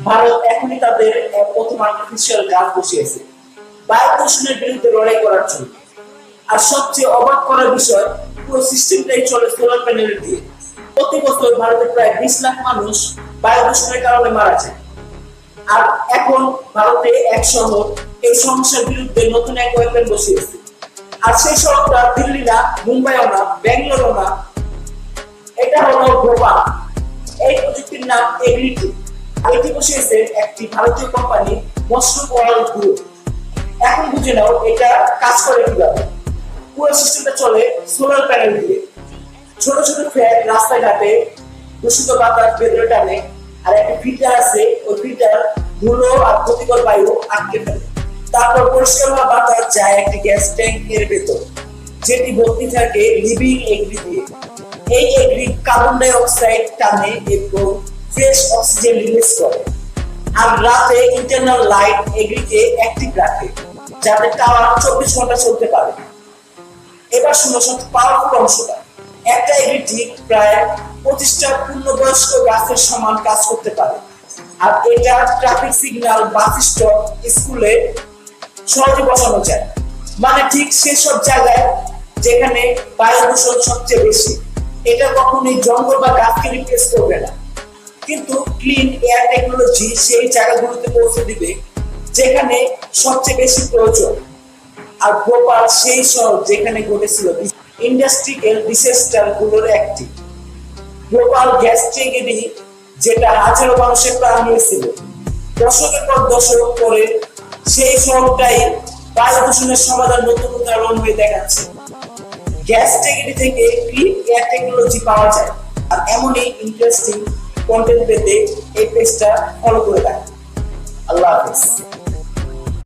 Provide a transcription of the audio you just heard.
ভারত এখনই তাদের প্রথম আর্টিফিশিয়াল গাছ বসিয়েছে বায়ু দূষণের বিরুদ্ধে লড়াই করার জন্য। আর সবচেয়ে অবাক করার বিষয়, পুরো সিস্টেমটাই চলে সোলার প্যানেল দিয়ে। প্রতি বছর ভারতে প্রায় 20 লাখ মানুষ বায়ু দূষণের কারণে মারা যায়। আর এখন ভারতে এক শহর এই সমস্যার বিরুদ্ধে নতুন এক ওয়েপেন বসিয়েছে। আর সেই শহরটা দিল্লি না, মুম্বাইও না, ব্যাঙ্গালোরও না, এটা হলো ভোপাল। এই প্রযুক্তির নাম এগ্রিটু। এটি বসিয়েছে একটি ভারতীয় কোম্পানি মশরুম ওয়ার্ল্ড গ্রুপ। এখন বুঝে নাও এটা কাজ করে কিভাবে। পুরো সিস্টেমটা চলে সোলার প্যানেল দিয়ে। ছোট ছোট ফ্যান রাস্তাঘাটে দূষিত বাতাস ভেতরে টানে, আর একটা ফিল্টার আছে, ওই ফিল্টার ধুলো আর ক্ষতিকর বায়ু আটকে ফেলে। তারপর পরিষ্কার হওয়া বাতাস যায় একটি গ্যাস ট্যাঙ্কের ভেতর, যেটি ভর্তি থাকে লিভিং এগ্রি দিয়ে। এই এগ্রি কার্বন ডাই অক্সাইড টানে এবং ফ্রেশ অক্সিজেন রিলিজ করে। আর রাতে ইন্টারনাল লাইট এগ্রিকে অ্যাক্টিভ রাখে, যাতে টাওয়ার 24 ঘন্টা চলতে পারে। এবার শুনো সবচেয়ে পাওয়ারফুল অংশটা। একটা এগ্রিটি প্রায় 25টা পূর্ণবয়স্ক গাছের সমান কাজ করতে পারে। আর এটা ট্রাফিক সিগন্যাল, বাস স্টপ, স্কুলে সহজে বসানো যায়। মানে ঠিক সেসব জায়গায় যেখানে বায়ু দূষণ সবচেয়ে বেশি। এটা কখনোই জঙ্গল বা গাছকে রিপ্লেস করবে না, কিন্তু ক্লিন এয়ার টেকনোলজি সেই জায়গাগুলোতে পৌঁছে দিবে যেখানে সবচেয়ে বেশি প্রয়োজন। আর ভোপাল সেই শহর যেখানে ঘটেছিল ইন্ডাস্ট্রিয়াল ডিসাস্টার গুলোর একটি। ভোপাল গ্যাস ট্র্যাজেডি, যেটা হাজারো মানুষের প্রাণ নিয়েছিল। দশকের পর দশক পরে সেই শহরটাই বায়ু দূষণের সমাধান নতুন উদাহরণ হয়ে দেখাচ্ছে। গ্যাস ট্র্যাজেডি থেকে ক্লিন এয়ার টেকনোলজি পাওয়া যায়। আর এমনই ইন্টারেস্টিং কন্টেন্ট পেতে এই পেজটা ফলো করে রাখুন। আল্লাহ হাফেজ।